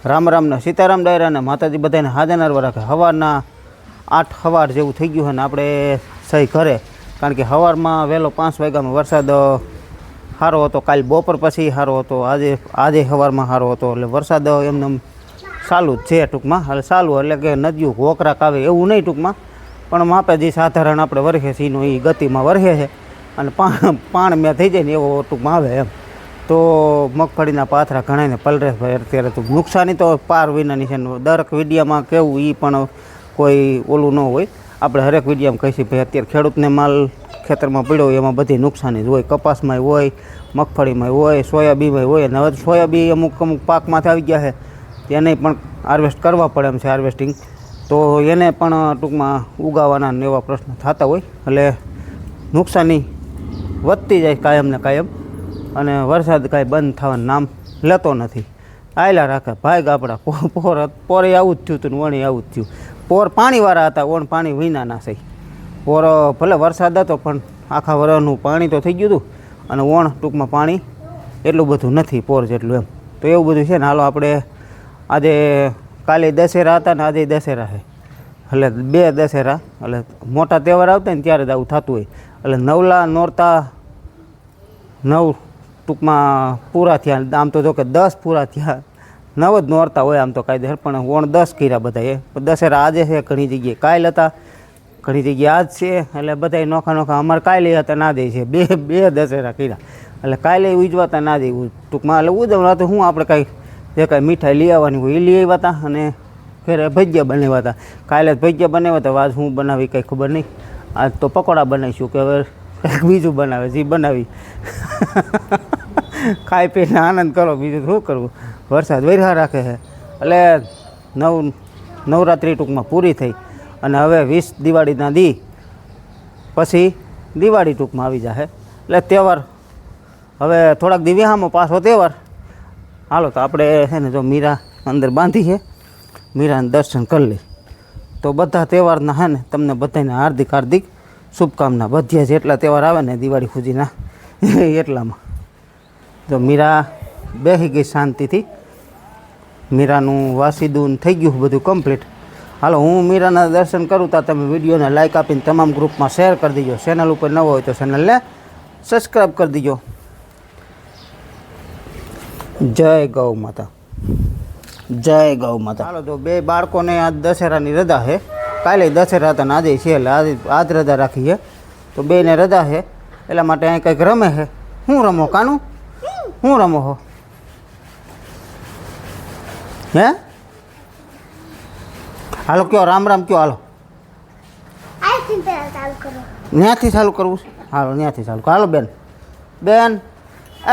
રામ રામના સીતારામ ડાયરાને માતાજી બધાને હાજર નરવા રાખે. સવારના 8 સવાર જેવું થઈ ગયું છે ને આપણે સહી ઘરે, કારણ કે સવારમાં વહેલો 5 વાગ્યામાં વરસાદ સારો હતો. કાલ બપોર પછી સારો હતો, આજે સવારમાં સારો હતો. એટલે વરસાદ એમને ચાલુ જ છે ટૂંકમાં. એટલે ચાલુ એટલે કે નદીઓ ઘોકરાક આવે એવું નહીં ટૂંકમાં, પણ માપે જે સાધારણ આપણે વરસે સીનો એ ગતિમાં વરસે છે અને પાણ મેં થઈ જાય ને એવો ટૂંકમાં આવે એમ. તો મગફળીના પાથરા ઘણાને પલરેશભાઈ અત્યારે તો નુકસાની તો પાર વિનાની છે. દરેક વિડીયામાં કેવું એ પણ કોઈ ઓલું ન હોય. આપણે હરેક વિડીયામાં કહીશું ભાઈ અત્યારે ખેડૂતને માલ ખેતરમાં પડ્યો હોય એમાં બધી નુકસાની જ હોય. કપાસમાંય હોય, મગફળીમાં હોય, સોયાબીનમાં હોય. અને હવે સોયાબી અમુક પાકમાંથી આવી ગયા છે તેને પણ હાર્વેસ્ટ કરવા પડે એમ છે, હાર્વેસ્ટિંગ. તો એને પણ ટૂંકમાં ઉગાવાના ને એવા પ્રશ્ન થતા હોય. એટલે નુકસાની વધતી જાય કાયમ ને કાયમ, અને વરસાદ કાંઈ બંધ થવાનું નામ લેતો નથી. આયલા રાખે ભાઈ આપણા પોરે આવું જ થયું હતું ને વણી આવું જ થયું. પોર પાણીવાળા હતા, ઓણ પાણી વિના ના થઈ. પોર ભલે વરસાદ હતો પણ આખા વરસનું પાણી તો થઈ ગયું હતું, અને ઓણ ટૂંકમાં પાણી એટલું બધું નથી પોર જેટલું એમ. તો એવું બધું છે ને. હાલો આપણે આજે કાલે દશેરા હતા ને આજે દશેરા છે, એટલે 2 દશેરા, એટલે મોટા તહેવાર આવતા ને ત્યારે જ આવું થતું હોય. એટલે નવલા નોરતા 9 ટૂંકમાં પૂરા થયા. આમ તો જો કે 10 પૂરા થયા, 9 જ નોરતા હોય આમ તો કાયદેસર, પણ ઓણ 10 કર્યા બધાએ. દશેરા આજે છે, ઘણી જગ્યાએ કાલ હતા, ઘણી જગ્યાએ આજ છે. એટલે બધાએ નોખા નોખા. અમારે કાલે હતા ના દે છે, બે દશેરા કર્યા. એટલે કાલે ઉજવાતા ના દે ટૂંકમાં. એટલે ઉજવણા તો શું આપણે કાંઈ જે કાંઈ મીઠાઈ લઈ આવવાની હોય એ લઈ આવ્યા હતા, અને ફેર ભજીયા બનાવ્યા હતા. કાલે જ ભજીયા બનાવ્યા હતા, આજ હું બનાવી કંઈ ખબર નહીં. આજ તો પકોડા બનાવીશું કે હવે કંઈક બીજું બનાવે જે બનાવી. ખાઈ પીને આનંદ કરો, બીજું શું કરવું. વરસાદ વરસા રાખે છે. એટલે નવરાત્રિ ટૂંકમાં પૂરી થઈ, અને હવે 20 દિવાળીના દી પછી દિવાળી ટૂંકમાં આવી જશે. એટલે તહેવાર હવે થોડાક દિવ્યામાં પાછો તહેવાર. હાલો તો આપણે છે ને જો મીરા અંદર બાંધી છે, મીરાને દર્શન કરી લઈ. તો બધા તહેવારના છે ને તમને બધાને હાર્દિક હાર્દિક શુભકામના. બધા જેટલા તહેવાર આવે ને દિવાળી સુધીના એટલામાં. તો મીરા બેસી ગઈ શાંતિથી. મીરાનું વાસીદું થઈ ગયું બધું કમ્પ્લીટ. હાલો હું મીરાના દર્શન કરું તો તમે વિડીયોને લાઇક આપીને તમામ ગ્રુપમાં શેર કરી દીજો. ચેનલ ઉપર નવો હોય તો ચેનલને સબસ્ક્રાઈબ કરી દીજો. જય ગૌ માતા, જય ગૌ માતા. હાલો તો 2 બાળકોને આજ દશેરાની રજા છે. કાલે દશેરા હતા ને આજે છે, એટલે આજ રજા રાખી છે. તો 2ને રજા છે, એટલા માટે અહીં કંઈક રમે છે. શું રમો કાનું? શું રમો હો? હે હાલો કયો રામ રામ કયો. હાલો ત્યાંથી ચાલુ કરવું છે. હાલો ત્યાંથી ચાલુ. હાલો બેન બેન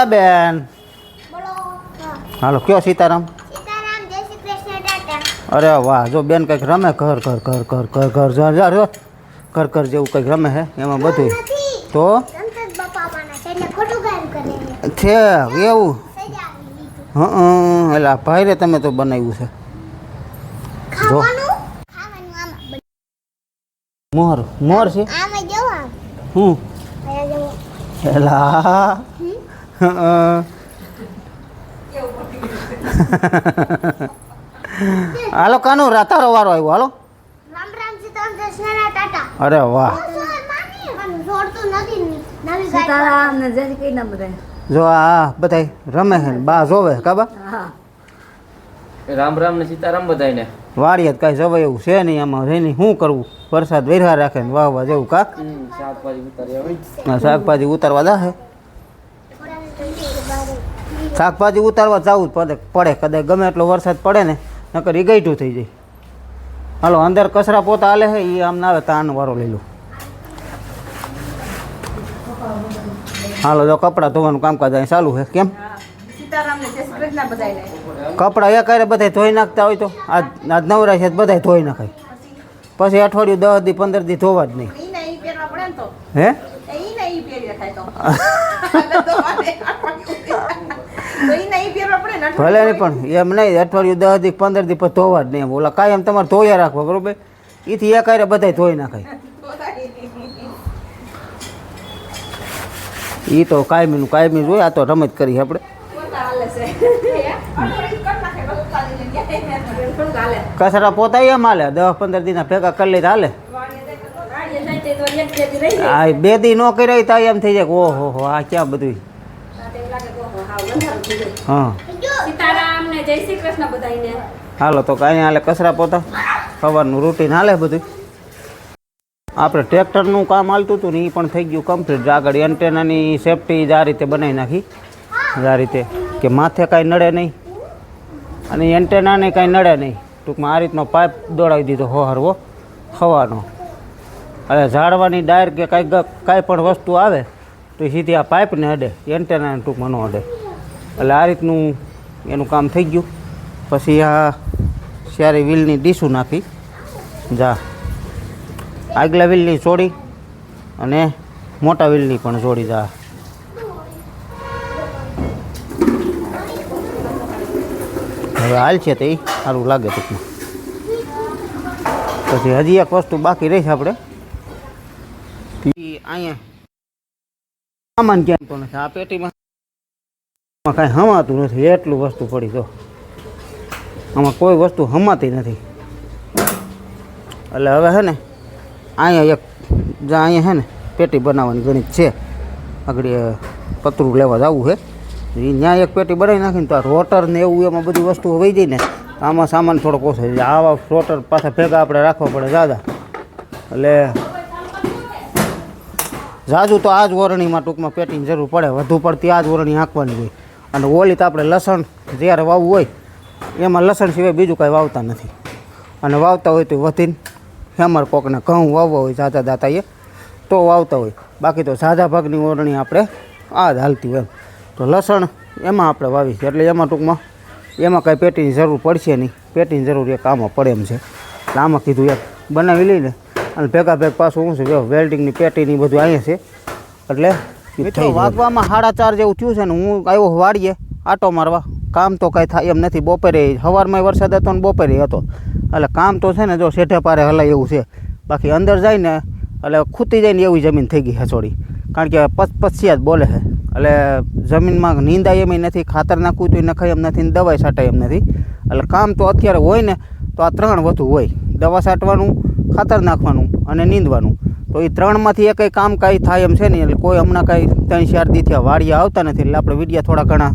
એ બેન હાલો કયો સીતારામ. અરે વાહ, જો બેન કંઈક રમે. ઘર ઘર ઘર ઘર ઘર ઘર ઘર ઘર ઘર જેવું કંઈક રમે છે એમાં બધું. તો છે એવું? એટલે ભાઈ રે તમે તો બનાવ્યું છે. જો મોર છે હું એલા હાલો કાનું તારો વારો આવ્યો. હાલો અરે વાહ. જો આ બધા રમે છે બા જોવે કાબા. રામ રામ ને સીતારામ બધાને. વાડિયાત કાંઈ જવાય એવું છે નહીં. આમાં રેની શું કરવું, વરસાદ વેરહા રાખે ને વાવવા જેવું કાક. શાકભાજી ઉતારવા જાહે. શાકભાજી ઉતારવા જવું જ પડે. કદાચ ગમે એટલો વરસાદ પડે ને નકર એ ગઈઠું થઈ જાય. હાલો અંદર કચરા પોતા હાલે છે એ આમ ના આવે તાન વારો લઈ લો. હાલો જો કપડાં ધોવાનું કામકાજ અહીં ચાલુ છે. કેમ કપડાં એ કરે બધા ધોઈ નાખતા હોય તો આજ નવરાશ છે બધા ધોઈ નાખાય. પછી અઠવાડિયું 10 દી 15 દી ધોવા જ નહીં. હે ભલે નહીં પણ એમ નહીં, અઠવાડિયું 10 દી 15 દી પછી ધોવા જ નહીં. ઓલા કાયમ તમારે ધોયા રાખવા બરોબર. એથી એ કરે બધા ધોઈ નાખાય. એ તો કાયમી જોઈ. આ તો રમત કરી આપણે. કચરા પોતાય એમ હાલે 10-15 દિના ભેગા કરી લઈ હાલે. હા 2 દી ન કર્યા તો એમ થઈ જાય કે ઓહો હો આ ક્યાં બધું. હા સીતારામ ને જય શ્રી કૃષ્ણ બધાને. હાલો તો કાંઈ હાલે કચરા પોતા સવારનું રૂટીન હાલે બધું. આપણે ટ્રેક્ટરનું કામ હાલતું હતું ને એ પણ થઈ ગયું કમ્પ્લીટ. આગળ એન્ટેનાની સેફટી જ આ રીતે બનાવી નાખી, આ રીતે કે માથે કાંઈ નડે નહીં અને એન્ટેનાને કાંઈ નડે નહીં. ટૂંકમાં આ રીતનો પાઇપ દોડાવી દીધો હોહરવો હવાનો. હવે ઝાડવાની ડાયર કે કાંઈ પણ વસ્તુ આવે તો સીધી આ પાઇપને અડે, એન્ટેનાને ટૂંકમાં ન અડે. એટલે આ રીતનું એનું કામ થઈ ગયું. પછી આ સારી વ્હીલની ડીશું નાખી, જા આગલા વ્હીલની જોડી અને મોટા વ્હીલની પણ જોડી જા. હવે હાલ છે તે સારું લાગે ટૂંકમાં. પછી હજી એક વસ્તુ બાકી રહી છે આપણે અહીંયા સામાન ક્યાંય તો નથી. આ પેટીમાં કાંઈ હમાતું નથી, એટલું વસ્તુ પડી. તો આમાં કોઈ વસ્તુ હમાતી નથી. એટલે હવે છે ને અહીંયા એક જ્યાં અહીંયા છે ને પેટી બનાવવાની ગણિત છે, આગળ પતરું લેવા જવું છે. એ ત્યાં એક પેટી બનાવી નાખીને તો આ રોટર ને એવું એમાં બધી વસ્તુઓ વહી જાય ને આમાં સામાન થોડોક ઓછો છે. આવા રોટર પાછા ભેગા આપણે રાખવા પડે દાદા. એટલે ઝાઝું તો આ જ વરણીમાં ટૂંકમાં પેટીની જરૂર પડે, વધુ પડતી આ જ વરણી હાંકવાની હોય. અને ઓલી તો આપણે લસણ જ્યારે વાવવું હોય એમાં લસણ સિવાય બીજું કાંઈ વાવતા નથી. અને વાવતા હોય તો વધીને હેમર કોકને ઘઉં વાવવા હોય ઝાઝા દાતાએ તો વાવતા હોય. બાકી તો ઝાઝા ભાગની ઓરણી આપણે આ જ હાલતી હોય એમ. તો લસણ એમાં આપણે વાવી છે એટલે એમાં ટૂંકમાં એમાં કાંઈ પેટીની જરૂર પડશે નહીં. પેટીની જરૂર એક આમાં પડે એમ છે. એટલે આમાં કીધું એક બનાવી લઈને અને ભેગા ભેગ પાછું શું છે વેલ્ડિંગની પેટીની બધું અહીંયા છે. એટલે મિત્રો વાગવામાં 4:30 જેવું થયું છે ને હું આવ્યો વાડીએ આટો મારવા. કામ તો કાંઈ થાય એમ નથી. બપોરે સવારમાં વરસાદ હતો ને બપોરે હતો. એટલે કામ તો છે ને જો શેઠે પારે હલાય એવું છે. બાકી અંદર જાય ને એટલે ખૂતી જાય ને એવી જમીન થઈ ગઈ હસોડી. કારણ કે પછિયા જ બોલે છે. એટલે જમીનમાં નીંદાય એમ નથી, ખાતર નાખવું તો નખાય એમ નથી, ને દવાઈ છાંટાય એમ નથી. એટલે કામ તો અત્યારે હોય ને તો આ 3 વધુ હોય: દવા છાંટવાનું, ખાતર નાખવાનું અને નીંદવાનું. તો એ 3માંથી એકય કામ કાંઈ થાય એમ છે નહીં. એટલે કોઈ હમણાં કાંઈ 3-4 દીથી વાડીએ આવતા નથી. એટલે આપણે વિડીયો થોડા ઘણા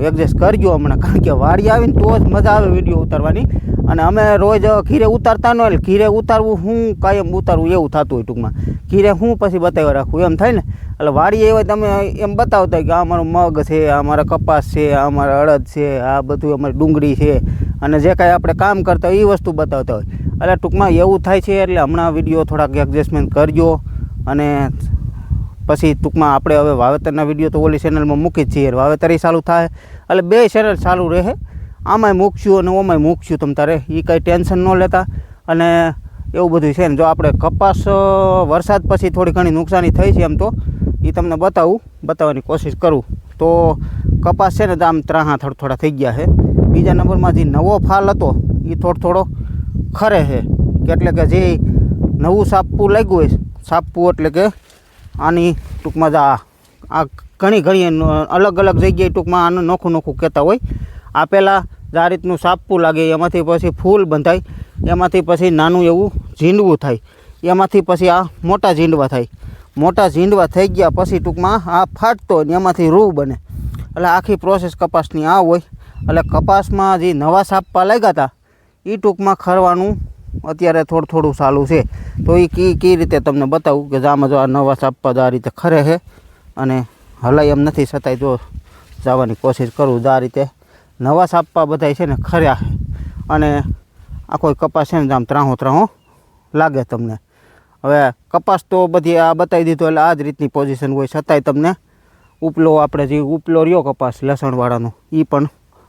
એડજસ્ટ કરજો હમણાં. કારણ કે વાડી આવીને તો જ મજા આવે વિડીયો ઉતારવાની. અને અમે રોજ ઘીરે ઉતારતા ન હોય. એટલે ઘીરે ઉતારવું હું કાયમ ઉતારવું એવું થતું હોય ટૂંકમાં. ઘીરે હું પછી બતાવી રાખું એમ થાય ને. એટલે વાડીએ હોય તમે એમ બતાવતા હોય કે આ અમારું મગ છે, આ અમારા કપાસ છે, આ અમારા અડદ છે, આ બધું અમારી ડુંગળી છે, અને જે કાંઈ આપણે કામ કરતા હોય એ વસ્તુ બતાવતા હોય. એટલે ટૂંકમાં એવું થાય છે. એટલે હમણાં વિડીયો થોડાક એડજસ્ટમેન્ટ કરજો. અને પછી ટૂંકમાં આપણે હવે વાવેતરના વિડીયો તો ઓલી ચેનલમાં મૂકી જ છીએ. વાવેતર ચાલુ થાય એટલે 2 ચેનલ ચાલુ રહે. આમાંય મૂકશું અને ઓમાંય મૂકશું. તમ તારે એ કાંઈ ટેન્શન ન લેતા. અને એવું બધું છે ને. જો આપણે કપાસ વરસાદ પછી થોડી ઘણી નુકસાની થઈ છે એમ તો એ તમને બતાવવાની કોશિશ કરું. તો કપાસ છે ને તો આમ ત્રાહા થોડા થઈ ગયા છે. બીજા નંબરમાં જે નવો ફાલ હતો એ થોડો ખરે છે. એટલે કે જે નવું સાપવું લાગ્યું હોય, સાપવું એટલે કે આની ટૂંકમાં આ ઘણી અલગ જગ્યાએ ટૂંકમાં આનું નોખું કહેતા હોય. આ પહેલાં આ રીતનું સાપવું લાગે, એમાંથી પછી ફૂલ બંધાય, એમાંથી પછી નાનું એવું ઝીંડવું થાય, એમાંથી પછી આ મોટા ઝીંડવા થાય. મોટા ઝીંડવા થઈ ગયા પછી ટૂંકમાં આ ફાટતો હોય ને એમાંથી રૂ બને. એટલે આખી પ્રોસેસ કપાસની આ હોય. એટલે કપાસમાં જે નવા સાપવા લાગ્યા હતા એ ટૂંકમાં ખરવાનું અત્યારે થોડું ચાલુ છે. તો એ કઈ રીતે તમને બતાવું કે આમાં જો આ નવા સાપવા આ રીતે ખરે છે અને હલાય એમ નથી, છતાંય જો જવાની કોશિશ કરું. આ રીતે નવા સાપવા બધાય છે ને ખર્યા છે. અને આ કોઈ કપાસ છે ને આમ ત્રાહો લાગે તમને. હવે કપાસ તો બધી આ બતાવી દીધો એટલે આ જ રીતની પોઝિશન હોય. છતાંય તમને ઉપલો આપણે જે ઉપલો રહ્યો કપાસ લસણવાળાનો એ પણ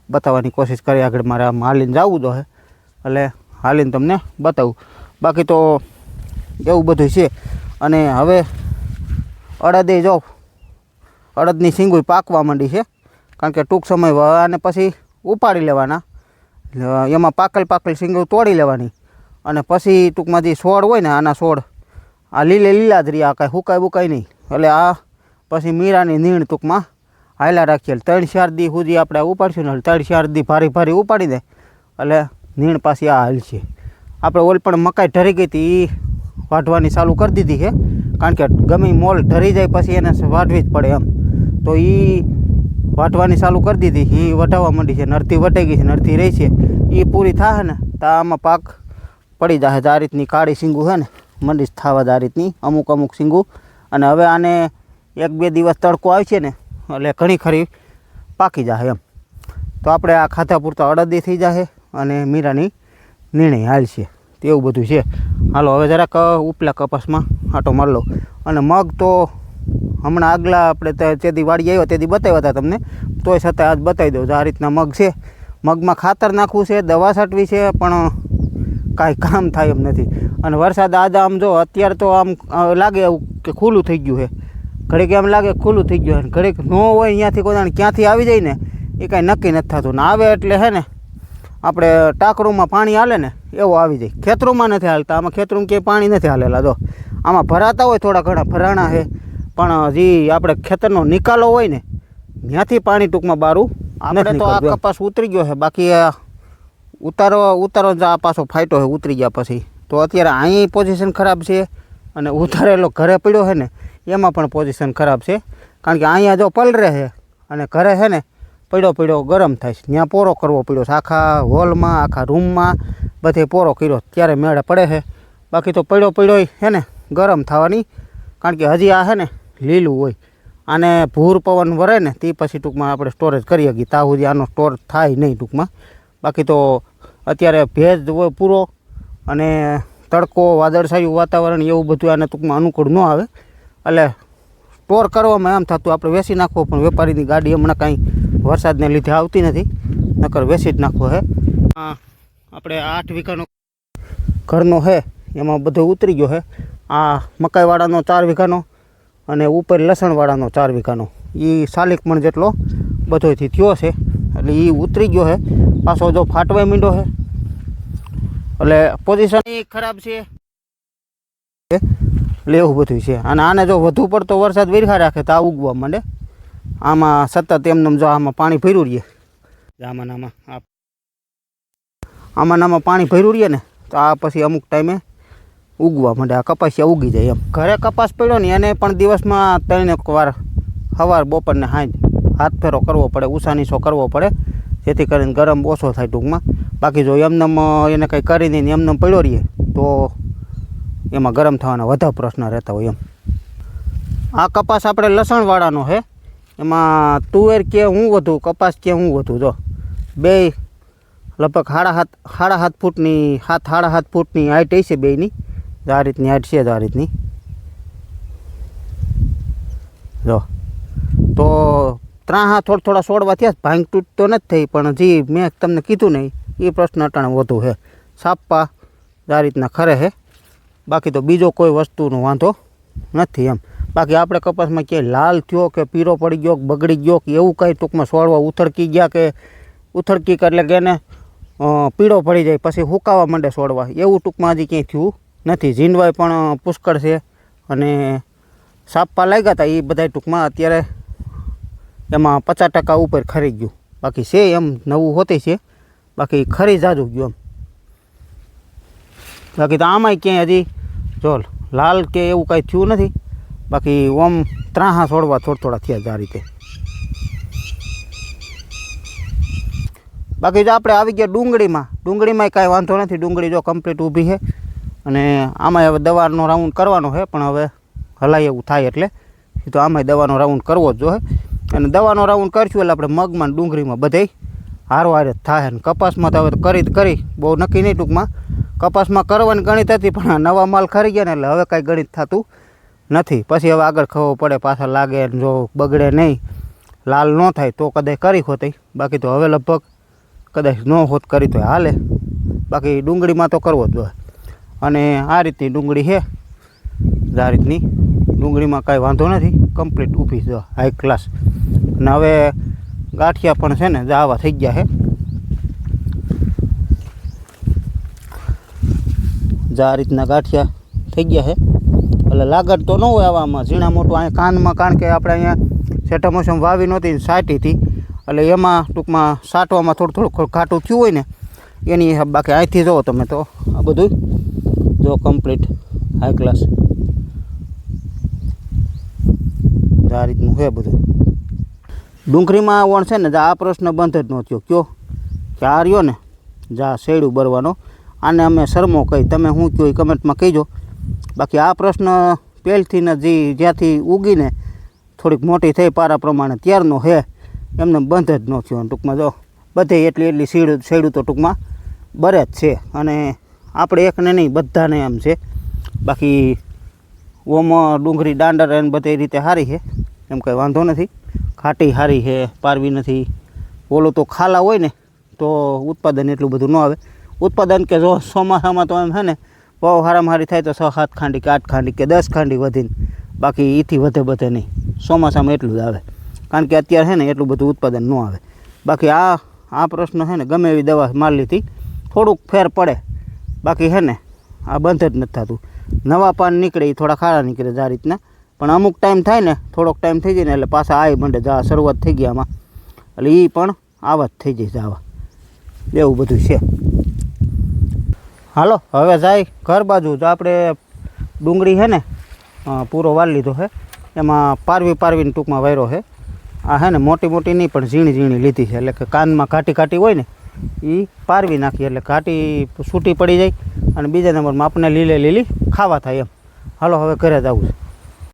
બતાવવાની કોશિશ કરી. આગળ મારે આમ હાલીને જવું તો હે એટલે હાલીને તમને બતાવું. બાકી તો એવું બધું છે. અને હવે અડદે જો અડદની સિંગુય પાકવા માંડી છે. કારણ કે ટૂંક સમય અને પછી ઉપાડી લેવાના. એમાં પાકલ સિંગું તોડી લેવાની. અને પછી ટૂંકમાં જે છોડ હોય ને આના છોડ આ લીલા જ રહ્યા, કાંઈ હુકાય નહીં. એટલે આ પછી મીરાની નીણ ટૂંકમાં હાયલા રાખીએ. 3-4 દી સુધી આપણે ઉપાડશું ને 3-4 દી ભારી ઉપાડી દે એટલે નીણ પાછી આ હાલ છે. આપણે ઓલ પણ મકાઈ ઢરી ગઈ હતી એ વાઢવાની ચાલુ કરી દીધી છે, કારણ કે ગમે મોલ ઢરી જાય પછી એને વાઢવી જ પડે એમ. તો એ વાઢવાની ચાલુ કરી દીધી, એ વઢાવવા માંડી છે. નરતી વઢાઈ ગઈ છે, નરતી રહી છે, એ પૂરી થાય ને તો આમાં પાક પડી જાય. આ રીતની કાળી સિંગું છે ને મંડી થવા આ રીતની અમુક અમુક સિંગું. અને હવે આને 1-2 દિવસ તડકો આવશે ને એટલે ઘણી ખરી પાકી જાય એમ. તો આપણે આ ખાધા પૂરતા અડદી થઈ જાય અને મીરાની નીણે હાલશે. તેવું બધું છે. હાલો હવે જરાક ઉપલા કપાસમાં આટો મારી લો. અને મગ તો હમણાં આગલા આપણે તેથી વાડી આવ્યો તેથી બતાવ્યા હતા તમને, તોય છતાં આજ બતાવી દઉં. આ રીતના મગ છે. મગમાં ખાતર નાખવું છે, દવા છાંટવી છે, પણ કાંઈ કામ થાય એમ નથી. અને વરસાદ આજ આમ જો અત્યારે તો આમ લાગે એવું કે ખુલ્લું થઈ ગયું છે, ઘડીક એમ લાગે ખુલ્લું થઈ ગયું છે, ઘડીક ન હોય અહીંયાથી કોઈ ક્યાંથી આવી જાય ને એ કાંઈ નક્કી નથી થતું. ને આવે એટલે છે ને આપણે ટાંકરુમાં પાણી હાલે ને એવું આવી જાય. ખેતરોમાં નથી હાલતા, આમાં ખેતરોમાં ક્યાંય પાણી નથી હાલેલા. જો આમાં ભરાતા હોય થોડા ઘણા ભરાણા છે, પણ જે આપણે ખેતરનો નિકાલો હોય ને ત્યાંથી પાણી ટૂંકમાં બારું. આપણે તો આ કપાસ ઉતરી ગયો છે, બાકી ઉતારો જ આ પાછો ફાટ્યો છે ઉતરી ગયા પછી. તો અત્યારે અહીં પોઝિશન ખરાબ છે, અને ઉતારેલો ઘરે પડ્યો છે ને એમાં પણ પોઝિશન ખરાબ છે, કારણ કે અહીંયા જો પલરે છે અને ઘરે છે ને પડ્યો ગરમ થાય છે. ત્યાં પોરો કરવો પડ્યો છે, આખા હોલમાં આખા રૂમમાં બધે પોરો કર્યો ત્યારે મેળે પડે છે. બાકી તો પડ્યો છે ને ગરમ થવાની, કારણ કે હજી આ છે ને લીલું હોય. આને ભૂર પવન વરે ને તે પછી ટૂંકમાં આપણે સ્ટોરેજ કરી શકીએ, ત્યાં સુધી આનો સ્ટોર થાય નહીં ટૂંકમાં. બાકી તો અત્યારે ભેજ હોય પૂરો અને તડકો વાદળછાયું વાતાવરણ એવું બધું આને ટૂંકમાં અનુકૂળ ન આવે, એટલે સ્ટોર કરવામાં એમ થતું આપણે વેચી નાખવો. પણ વેપારીની ગાડી હમણાં કાંઈ વરસાદને લીધે આવતી નથી, નકર વેચી જ નાખવો છે. આપણે 8 વીઘાનો ઘરનો છે, એમાં બધો ઉતરી ગયો છે. આ મકાઈવાળાનો 4 વીઘાનો અને ઉપર લસણવાળાનો 4 વીઘાનો, એ 40 મણ જેટલો બધોથી થયો છે. એટલે એ ઉતરી ગયો છે, પાછો જો ફાટવાય માંડ્યો છે, એટલે પોઝિશન ખરાબ છે. એટલે એવું બધું છે. અને આને જો વધુ પડતો વરસાદ વેરખા રાખે તો આ ઉગવા માંડે. આમાં સતત એમને જો આમાં પાણી ભર્યું રહીએ, આમાં પાણી ભર્યું રહીએ ને તો આ પછી અમુક ટાઈમે ઉગવા માંડે. આ કપાસિયા ઉગી જાય એમ. ઘરે કપાસ પડ્યો ને એને પણ દિવસમાં 3 વાર સવાર બપોરને સાંજ હાથ ફેરો કરવો પડે, ઉસાનીસો કરવો પડે, જેથી કરીને ગરમ ઓછો થાય ટૂંકમાં. બાકી જો એમનેમ એને કંઈ કરી નહીં એમનેમ પડ્યો રહીએ તો એમાં ગરમ થવાના વધારે પ્રશ્ન રહેતા હોય એમ. આ કપાસ આપણે લસણવાળાનો છે, એમાં તુવેર કે હું વધુ કપાસ કે હું વધુ. જો બે લગભગ 7.5 ફૂટની 7.5 ફૂટની હાઈટ હશે બેયની. આ રીતની હાઈટ છે, આ રીતની જો. તો 3 હાથ થોડા છોડવા થયા, ભાંગ તૂટ તો નથી થઈ, પણ જે મેં તમને કીધું નહીં એ પ્રશ્ન અટાણે વધુ છે. સાપા આ રીતના ખરે છે, બાકી તો બીજો કોઈ વસ્તુનો વાંધો નથી એમ. બાકી આપણે કપાસમાં ક્યાંય લાલ થયો કે પીળો પડી ગયો કે બગડી ગયો કે એવું કંઈ ટૂંકમાં છોડવા ઉથળકી ગયા કે ઉથળકી એટલે કે એને પીળો પડી જાય પછી હુકાવા માંડે છોડવા, એવું ટૂંકમાં હજી ક્યાંય થયું નથી. ઝીંડવાય પણ પુષ્કળ છે અને સાપા લાગ્યા હતા એ બધા ટૂંકમાં અત્યારે એમાં 50% ઉપર ખરી ગયું. બાકી છે એમ નવું હોતી છે, બાકી ખરી જાજુ ગયું એમ. બાકી તો આમાંય ક્યાંય હજી જો લાલ કે એવું કાંઈ થયું નથી. બાકી ઓમ 3 હાથ છોડવા થોડા થયા આ રીતે. બાકી જો આપણે આવી ગયા ડુંગળીમાં કાંઈ વાંધો નથી. ડુંગળી જો કમ્પ્લીટ ઊભી છે અને આમાં હવે દવાનો રાઉન્ડ કરવાનો છે, પણ હવે હલાય એવું થાય એટલે તો આમાંય દવાનો રાઉન્ડ કરવો જ જોઈએ. અને દવાનો રાઉન્ડ કરશું એટલે આપણે મગમાં ડુંગળીમાં બધે હારો જ થાય. ને કપાસમાં તો હવે કરી બહુ નક્કી નહીં ટૂંકમાં. કપાસમાં કરવાની ગણિત હતી, પણ નવા માલ ખરી ગયા ને એટલે હવે કાંઈ ગણિત થતું નથી. પછી હવે આગળ ખબર પડે, પાછા લાગે, જો બગડે નહીં, લાલ ન થાય તો કદાચ કરી હોતી. બાકી તો હવે લગભગ કદાચ ન હોત કરી તો હાલે. બાકી ડુંગળીમાં તો કરવો જ જોઈએ. અને આ રીતની ડુંગળી છે, આ રીતની ડુંગળીમાં કાંઈ વાંધો નથી, કમ્પ્લીટ ઊભી છે, હાઈ ક્લાસ. અને હવે ગાંઠિયા પણ છે ને આવા થઈ ગયા છે. આ રીતના ગાંઠિયા થઈ ગયા છે, એટલે લાગત તો ન હોય આવામાં ઝીણા મોટું. અહીંયા કાનમાં, કારણ કે આપણે અહીંયા સેટા મોસમ વાવી નહોતી, સાટી હતી, એટલે એમાં ટૂંકમાં સાટવામાં થોડું ઘાટું થયું હોય ને એની બાકી અહીંથી જુઓ તમે તો આ બધું જો કમ્પ્લીટ હાઈ ક્લાસ આ રીતનું છે બધું. ડુંગળીમાં વણ છે ને આ પ્રશ્ન બંધ જ ન થયો કયો કે આ રહ્યો ને જા શેડું બરવાનો આને અમે શરમો કહી તમે શું કહો એ કમેન્ટમાં કહીજો. બાકી આ પ્રશ્ન પહેલથી ને જ્યાંથી ઉગીને થોડીક મોટી થઈ પારા પ્રમાણે ત્યારનો છે એમને બંધ જ ન થયો. ટૂંકમાં જો બધે એટલી શેડું તો ટૂંકમાં બરે જ છે અને આપણે એકને નહીં બધાને એમ છે. બાકી ઓમાં ડુંગળી દાંડર અને બધી રીતે સારી છે એમ કંઈ વાંધો નથી. ખાટી સારી છે પારવી નથી. ઓલું તો ખાલા હોય ને તો ઉત્પાદન એટલું બધું ન આવે. ઉત્પાદન કે જો ચોમાસામાં તો એમ છે ને બહુ સારામાં સારી થાય તો 6-7 ખાંડી કે 8 ખાંડી કે 10 ખાંડી વધીને બાકી એથી વધે નહીં. ચોમાસામાં એટલું જ આવે કારણ કે અત્યારે છે ને એટલું બધું ઉત્પાદન ન આવે. બાકી આ પ્રશ્ન છે ને ગમે એવી દવા મારલીથી થોડુંક ફેર પડે બાકી છે ને આ બંધ જ નથી થતું. નવા પાન નીકળે એ થોડા ખારા નીકળે આ રીતના પણ અમુક ટાઈમ થાય ને થોડોક ટાઈમ થઈ જાય ને એટલે પાછા આવી મંડે જા શરૂઆત થઈ ગઈ આમાં એટલે એ પણ આવા જ થઈ જાય આવા એવું બધું છે. હાલો હવે જાય ઘર બાજુ તો આપણે ડુંગળી છે ને પૂરો વાર લીધો છે એમાં પારવીને ટૂંકમાં વાયરો છે. આ છે ને મોટી નહીં પણ ઝીણી લીધી છે એટલે કે કાનમાં ઘાટી હોય ને એ પારવી નાખી એટલે ઘાટી છૂટી પડી જાય અને બીજા નંબરમાં આપણે લીલી ખાવા થાય એમ. હાલો હવે ઘરે જ આવું છે.